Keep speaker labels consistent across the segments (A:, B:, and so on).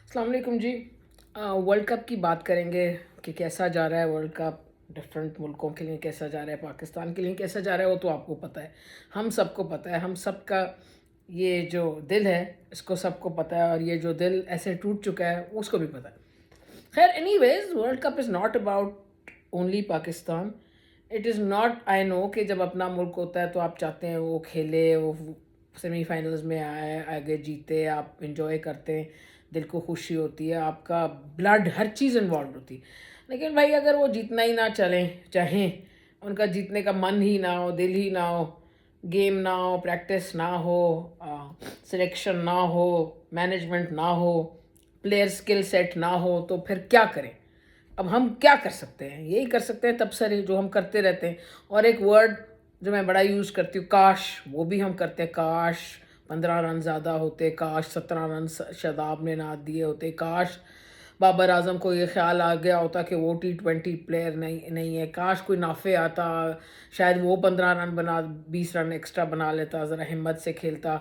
A: अस्सलाम वालेकुम जी। World cup की बात करेंगे कि कैसा जा रहा है वर्ल्ड कप। डिफरेंट मुल्कों के लिए कैसा जा रहा है, पाकिस्तान के लिए कैसा जा रहा है, वो तो आपको पता है, हम सबको पता है, हम सबका ये जो दिल है इसको सबको पता है, और ये जो दिल ऐसे टूट चुका है उसको भी पता है। खैर, anyways, world cup is not about only Pakistan. It is not, I know कि जब अपना मुल्क होता है तो आप चाहते हैं वो खेले, वो सेमीफाइनल्स में आए, आगे जीते, आप इंजॉय करते हैं, दिल को खुशी होती है, आपका ब्लड हर चीज़ इन्वॉल्व होती है। लेकिन भाई, अगर वो जीतना ही ना चलें, चाहें, उनका जीतने का मन ही ना हो, दिल ही ना हो, गेम ना हो, प्रैक्टिस ना हो, सिलेक्शन ना हो, मैनेजमेंट ना हो, प्लेयर स्किल सेट ना हो, तो फिर क्या करें? अब हम क्या कर सकते हैं? यही कर सकते हैं तब सर जो हम करते रहते हैं। और एक वर्ड जो मैं बड़ा यूज़ करती हूँ, काश, वो भी हम करते हैं। काश 15 रन ज़्यादा होते, काश 17 रन शादाब ने ना दिए होते, काश बाबर आजम को ये ख्याल आ गया होता कि वो T20 प्लेयर नहीं नहीं है, काश कोई नाफे आता, शायद वो 15 रन बना, 20 रन एक्स्ट्रा बना लेता, ज़रा हिम्मत से खेलता,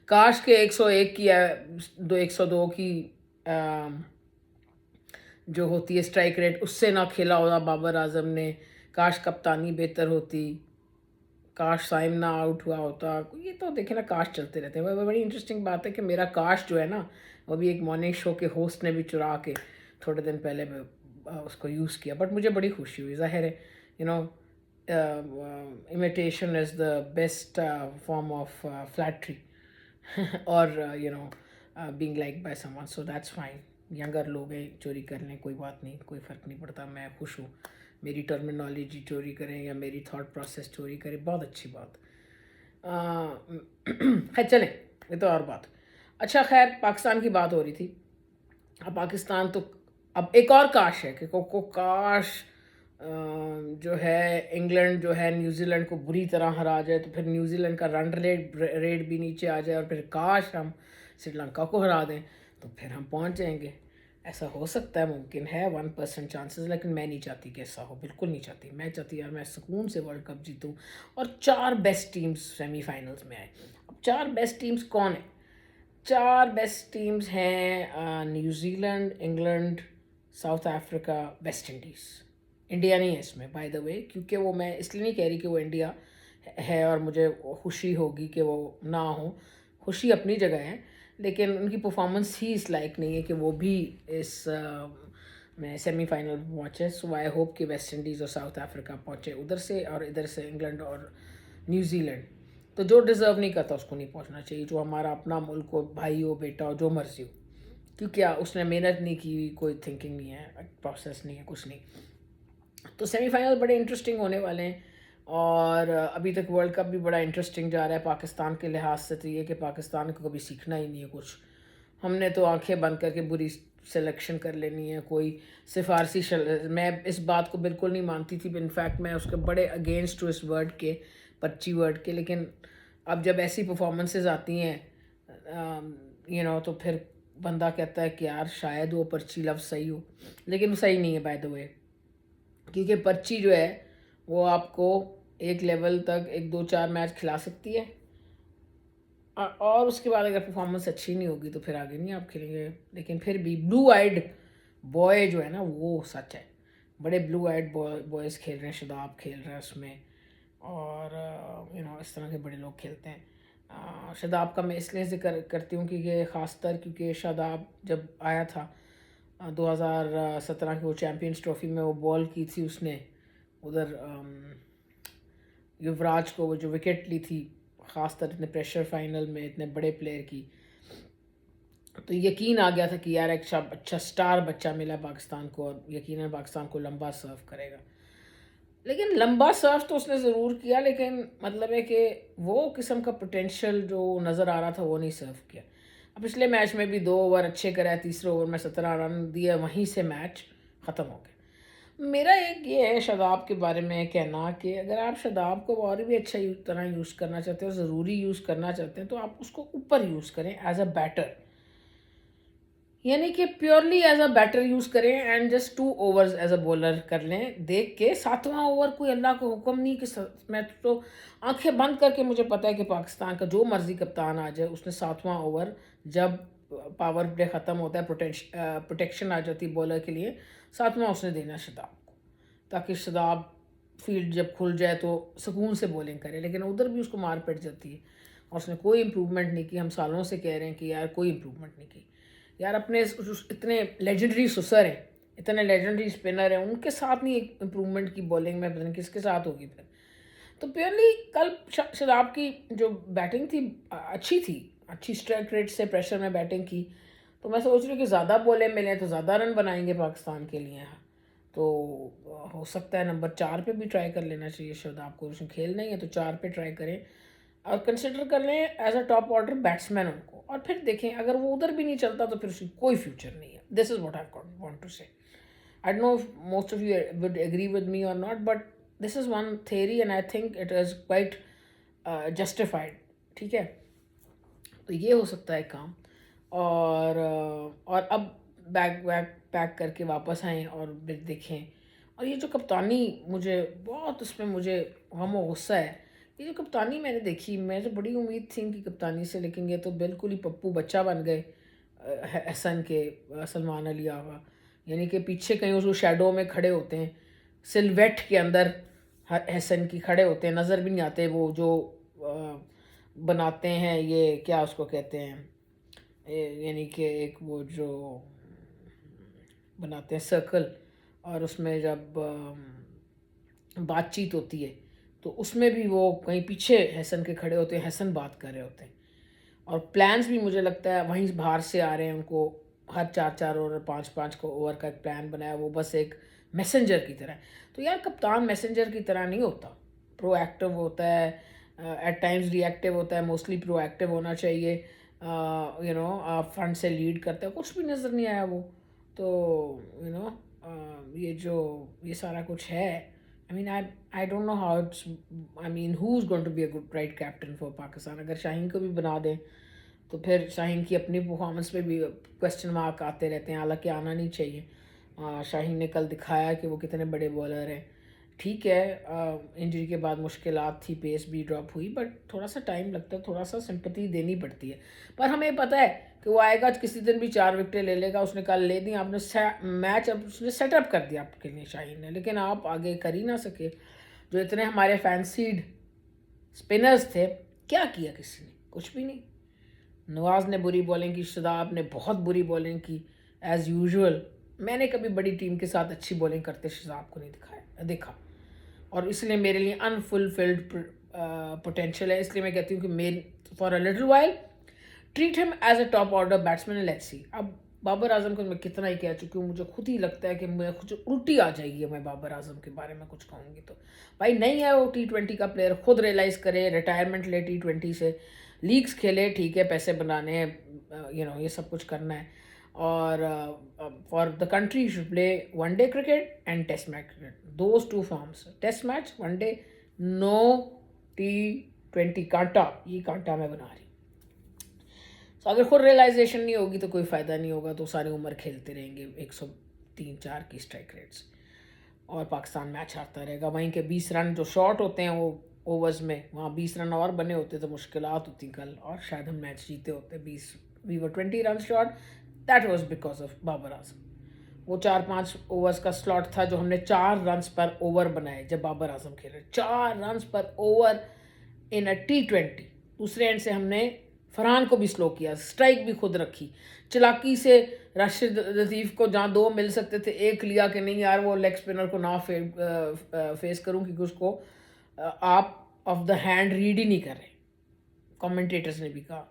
A: काश के 101 की दो 102 की जो होती है स्ट्राइक रेट, उससे ना खेला होता बाबर आजम ने, काश कप्तानी बेहतर होती, काश साइम ना आउट हुआ होता। ये तो देखे ना, काश चलते रहते हैं। बड़ी इंटरेस्टिंग बात है कि मेरा काश जो है ना, वो भी एक मॉर्निंग शो के होस्ट ने भी चुरा के थोड़े दिन पहले उसको यूज़ किया, बट मुझे बड़ी खुशी हुई। ज़ाहिर है, you know, imitation is the best form of flattery और being like by someone, so that's fine. Younger लोग हैं, चोरी कर लें, कोई बात नहीं, कोई फ़र्क नहीं पड़ता, मैं खुश हूँ। मेरी टर्मिनोलॉजी चोरी करें या मेरी थॉट प्रोसेस चोरी करें, बहुत अच्छी बात। खैर चलें, ये तो और बात। अच्छा, खैर, पाकिस्तान की बात हो रही थी। अब पाकिस्तान तो, अब एक और काश है कि को काश जो है इंग्लैंड जो है न्यूजीलैंड को बुरी तरह हरा जाए, तो फिर न्यूजीलैंड का रन रेट भी नीचे आ जाए, और फिर काश हम श्रीलंका को हरा दें, तो फिर हम पहुंच जाएंगे। ऐसा हो सकता है, मुमकिन है, 1% चांसेस, लेकिन मैं नहीं चाहती कि ऐसा हो, बिल्कुल नहीं चाहती। मैं चाहती यार, मैं सुकून से वर्ल्ड कप जीतूं और 4 बेस्ट टीम्स सेमीफाइनल्स में आए। अब 4 बेस्ट टीम्स कौन है? 4 बेस्ट टीम्स हैं New Zealand, England, south Africa, West Indies. India नहीं है इसमें, बाय द वे, क्योंकि वो, मैं इसलिए नहीं कह रही कि वो इंडिया है और मुझे खुशी होगी कि वो ना हो। खुशी अपनी जगह है, लेकिन उनकी परफॉर्मेंस ही इस लायक नहीं है कि वो भी इस में सेमीफाइनल में पहुँचे। सो आई होप कि वेस्ट इंडीज़ और साउथ अफ्रीका पहुँचे उधर से, और इधर से इंग्लैंड और न्यूजीलैंड। तो जो डिज़र्व नहीं करता उसको नहीं पहुँचना चाहिए, जो हमारा अपना मुल्क हो, भाई हो, बेटा हो, जो मर्जी हो, क्योंकि उसने मेहनत नहीं की, कोई थिंकिंग नहीं है, प्रोसेस नहीं है, कुछ नहीं। तो सेमीफाइनल बड़े इंटरेस्टिंग होने वाले हैं। और अभी तक वर्ल्ड कप भी बड़ा इंटरेस्टिंग जा रहा है पाकिस्तान के लिहाज से। तो ये कि पाकिस्तान को कभी सीखना ही नहीं है कुछ। हमने तो आंखें बंद करके बुरी सिलेक्शन कर लेनी है, कोई सिफारसी मैं इस बात को बिल्कुल नहीं मानती थी, इनफैक्ट मैं उसके बड़े अगेंस्ट हूँ इस वर्ड के, पर्ची वर्ड के। लेकिन अब जब ऐसी परफॉर्मेंसेज आती हैं, तो फिर बंदा कहता है कि यार शायद वो पर्ची लफ्ज़ सही हो, लेकिन वो सही नहीं है, बाय द वे। क्योंकि पर्ची जो है वो आपको एक लेवल तक 1 2 4 मैच खिला सकती है, और उसके बाद अगर परफॉर्मेंस अच्छी नहीं होगी तो फिर आगे नहीं आप खेलेंगे। लेकिन फिर भी ब्लू आइड बॉय जो है ना, वो सच है। बड़े ब्लू आइड बॉयज़ खेल रहे हैं, शदाब खेल रहे हैं उसमें, और इस तरह के बड़े लोग खेलते हैं। शदाब का मैं इसलिए जिक्र करती हूँ क्योंकि ख़ासतर क्योंकि शदाब जब आया था 2017 की वो चैम्पियंस ट्रॉफी में, वो बॉल की थी उसने उधर युवराज को, वो जो विकेट ली थी, ख़ासतर इतने प्रेशर फाइनल में इतने बड़े प्लेयर की, तो यकीन आ गया था कि यार एक अच्छा स्टार बच्चा मिला पाकिस्तान को, और यकीनन पाकिस्तान को लंबा सर्व करेगा। लेकिन लंबा सर्व तो उसने ज़रूर किया, लेकिन मतलब है कि वो किस्म का पोटेंशियल जो नज़र आ रहा था वो नहीं सर्व किया। अब पिछले मैच में भी 2 ओवर अच्छे कराए, तीसरे ओवर में 17 रन दिए, वहीं से मैच ख़त्म हो गया। मेरा एक ये है शादाब के बारे में कहना कि अगर आप शादाब को और भी अच्छा तरह यूज़ करना चाहते हो, ज़रूरी यूज़ करना चाहते हैं, तो आप उसको ऊपर यूज़ करें एज अ बैटर, यानी कि purely as a batter use करें, and just 2 overs as a bowler कर लें देख के। 7वां ओवर कोई अल्लाह को हुक्म नहीं कि मैं तो आंखें बंद करके, मुझे पता है कि पाकिस्तान का जो मर्जी कप्तान आ जाए, उसने 7वां ओवर जब पावर प्ले ख़त्म होता है, प्रोटेक्शन आ जाती है बॉलर के लिए, सातवां उसने देना शदाब को, ताकि शदाब फील्ड जब खुल जाए तो सुकून से बॉलिंग करे। लेकिन उधर भी उसको मार पड़ जाती है और उसने कोई इम्प्रूवमेंट नहीं की। हम सालों से कह रहे हैं कि यार कोई इम्प्रूवमेंट नहीं की यार। अपने इतने लेजेंडरी सुसर हैं, इतने लेजेंडरी स्पिनर हैं, उनके साथ नहीं एक इम्प्रूवमेंट की बॉलिंग में, पता नहीं किसके साथ होगी फिर। तो प्योरली कल शदाब की जो बैटिंग थी अच्छी थी, अच्छी स्ट्राइक रेट से प्रेशर में बैटिंग की। तो मैं सोच रही हूँ कि ज़्यादा बॉलें मिलें तो ज़्यादा रन बनाएंगे पाकिस्तान के लिए। तो हो सकता है नंबर 4 पे भी ट्राई कर लेना चाहिए शदाब को। उसमें खेल नहीं है तो 4 पे ट्राई करें और कंसिडर कर लें as a top order batsman उनको, और फिर देखें अगर वो उधर भी नहीं चलता तो फिर उसकी कोई फ्यूचर नहीं है। This is what I want to say. I don't know if most of you would agree with me or not, but this is one theory and I think it is quite justified. ठीक है, तो ये हो सकता है काम। और अब पैक करके वापस आएँ और फिर देखें। और ये जो कप्तानी, मुझे बहुत उसमें मुझे गम और गुस्सा है। ये जो कप्तानी मैंने देखी, मैं तो बड़ी उम्मीद थी इनकी कप्तानी से, लेकिन ये तो बिल्कुल ही पप्पू बच्चा बन गए हसन के, सलमान अली आगा। यानी कि पीछे कहीं उसको शैडो में खड़े होते हैं, सिलवेट के अंदर हसन की खड़े होते हैं, नज़र भी नहीं आते। वो जो बनाते हैं, ये क्या उसको कहते हैं, यानी कि एक वो जो बनाते हैं सर्कल, और उसमें जब बातचीत होती है तो उसमें भी वो कहीं पीछे हसन के खड़े होते हैं, हसन बात कर रहे होते हैं। और प्लान्स भी मुझे लगता है वहीं बाहर से आ रहे हैं। उनको हर 4-4 ओवर 5-5 को ओवर का एक प्लान बनाया, वो बस एक मैसेंजर की तरह है। तो यार कप्तान मैसेंजर की तरह नहीं होता, प्रोएक्टिव होता है, एट टाइम्स रिएक्टिव होता है, मोस्टली प्रोएक्टिव होना चाहिए। फ्रंट से लीड करता है, कुछ भी नज़र नहीं आया वो। तो ये सारा कुछ है। I don't know how it's, who's going to be a good right captain for Pakistan? अगर शाहीन को भी बना दें तो फिर शाहीन की अपनी परफॉर्मेंस पे भी क्वेश्चन मार्क आते रहते हैं, हालांकि आना नहीं चाहिए। शाहीन ने कल दिखाया कि वो कितने बड़े बॉलर हैं। ठीक है, इंजरी के बाद मुश्किलात थी, पेस भी ड्रॉप हुई, बट थोड़ा सा टाइम लगता है, थोड़ा सा सिंपैथी देनी पड़ती है। पर हमें पता है कि वो आएगा किसी दिन भी 4 विकेटें ले लेगा। उसने कल ले दी, आपने मैच अब उसने सेटअप कर दिया आपके लिए शाहीन ने, लेकिन आप आगे कर ही ना सके। जो इतने हमारे फैंसीड स्पिनर्स थे, क्या किया किसी ने? कुछ भी नहीं। नवाज़ ने बुरी बॉलिंग की, शदाब ने बहुत बुरी बॉलिंग की एज़ यूजुअल। मैंने कभी बड़ी टीम के साथ अच्छी बॉलिंग करते शदाब को नहीं देखा, और इसलिए मेरे लिए अनफुलफिल्ड पोटेंशियल है। इसलिए मैं कहती हूँ कि for a little while treat him as a top order batsman, let's see. अब बाबर आजम को मैं कितना ही कह चुकी हूँ, मुझे खुद ही लगता है कि मैं कुछ उल्टी आ जाएगी मैं बाबर आजम के बारे में कुछ कहूँगी तो। भाई नहीं है वो T20 का प्लेयर, खुद रियलाइज़ करे, रिटायरमेंट ले T20 से, लीग्स खेले, ठीक है, पैसे बनाने हैं, ये सब कुछ करना है। और for the country you should play one day cricket and test match cricket, those 2 forms. Test match, one day, no T20 कांटा, ये कांटा मैं बना रही। तो अगर खुद रियलाइजेशन नहीं होगी तो कोई फ़ायदा नहीं होगा, तो सारी उम्र खेलते रहेंगे 103-4 की स्ट्राइक रेट्स, और पाकिस्तान मैच हारता रहेगा। वहीं के 20 रन जो शॉर्ट होते हैं वो ओवर्स में, वहाँ 20 रन और बने होते तो मुश्किलात होती कल, और शायद हम मैच जीते होते। We were 20 run short, that was because of Babar Azam. वो 4-5 ओवर्स का स्लॉट था जो हमने 4 रन पर ओवर बनाए जब बाबर आजम खेले, 4 रन पर ओवर इन अ T20। दूसरे एंड से हमने फरहान को भी स्लो किया, स्ट्राइक भी खुद रखी, चलाकी से राशिद लतीफ़ को जहाँ 2 मिल सकते थे 1 लिया कि नहीं यार वो लेग स्पिनर को ना फेस करूँ, क्योंकि उसको आप ऑफ द हैंड रीड ही नहीं कर रहे। कमेंटेटर्स ने भी कहा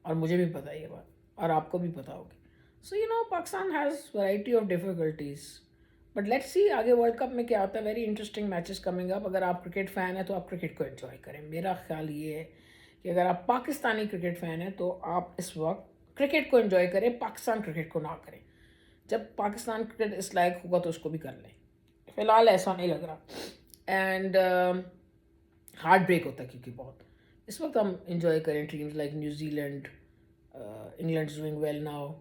A: और मुझे भी पता है ये बात, और आपको भी पता होगी। So Pakistan has variety of difficulties, but let's see आगे वर्ल्ड कप में क्या होता है। Very interesting matches coming up. अगर आप क्रिकेट फ़ैन हैं तो आप क्रिकेट को एंजॉय करें। मेरा ख्याल ये है कि अगर आप पाकिस्तानी क्रिकेट फ़ैन हैं तो आप इस वक्त क्रिकेट को एंजॉय करें, पाकिस्तान क्रिकेट को ना करें। जब पाकिस्तान क्रिकेट इस लायक होगा तो उसको भी कर लें, फ़िलहाल ऐसा नहीं लग रहा। एंड हार्ट ब्रेक होता है क्योंकि बहुत इस वक्त हम इंजॉय करें teams like New Zealand, England is doing well now.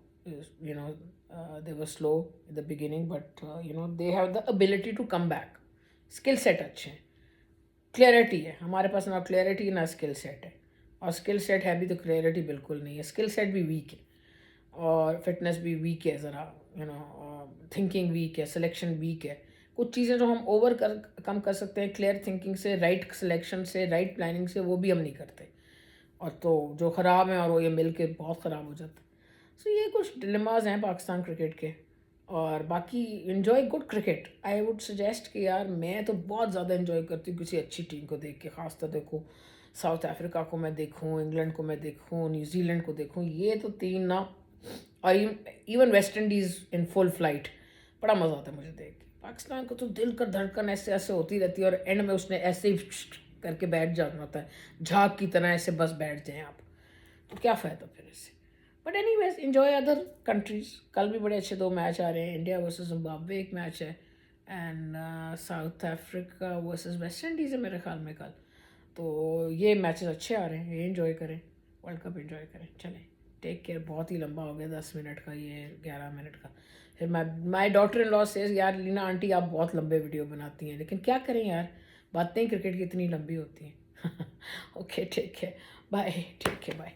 A: They were slow in the beginning, but they have the ability to come back. Skill set अच्छे हैं, क्लैरिटी है। हमारे पास ना क्लैरिटी ना स्किल सेट है, और स्किल सेट है भी तो क्लैरिटी बिल्कुल नहीं है, स्किल सेट भी वीक है। और फिटनेस भी वीक है ज़रा, यू नो, थिंकिंग वीक है, सिलेक्शन वीक है। कुछ चीज़ें जो हम ओवर कर कम कर सकते हैं क्लियर थिंकिंग से, राइट सिलेक्शन से, राइट प्लानिंग से, वो भी हम नहीं करते। और तो जो ख़राब हैं और वो ये मिल के बहुत ख़राब हो जाता है। सो ये कुछ डिलेमास हैं पाकिस्तान क्रिकेट के। और बाकी enjoy good cricket, I would suggest कि यार मैं तो बहुत ज़्यादा इन्जॉय करती हूँ किसी अच्छी टीम को देख के, ख़ासतर देखो साउथ अफ्रीका को मैं देखूँ, इंग्लैंड को मैं देखूँ, न्यूजीलैंड को देखूँ, ये तो तीन ना, और even West Indies in full flight, बड़ा मज़ा आता है मुझे देख के। पाकिस्तान को तो दिल का धड़कन ऐसे ऐसे होती रहती है और एंड में उसने ऐसे ही करके बैठ जाना होता है, झाग की तरह ऐसे बस बैठ जाएं आप, तो क्या फ़ायदा फिर इससे। But any ways enjoy other countries. कल भी बड़े अच्छे दो मैच आ रहे हैं, इंडिया वर्सेस जिम्बाब्वे एक मैच है, and south Africa versus West Indies है मेरे ख्याल में कल। तो ये मैचेस अच्छे आ रहे हैं, ये इन्जॉय करें, वर्ल्ड कप इन्जॉय करें। चलें, टेक केयर। बहुत ही लंबा हो गया 10 मिनट का, ये 11 मिनट का। फिर my daughter in law says यार लीना आंटी आप बहुत लंबे वीडियो बनाती हैं, लेकिन क्या करें यार, बातें क्रिकेट की इतनी लंबी होती हैं। Okay, take care, bye, take care, bye.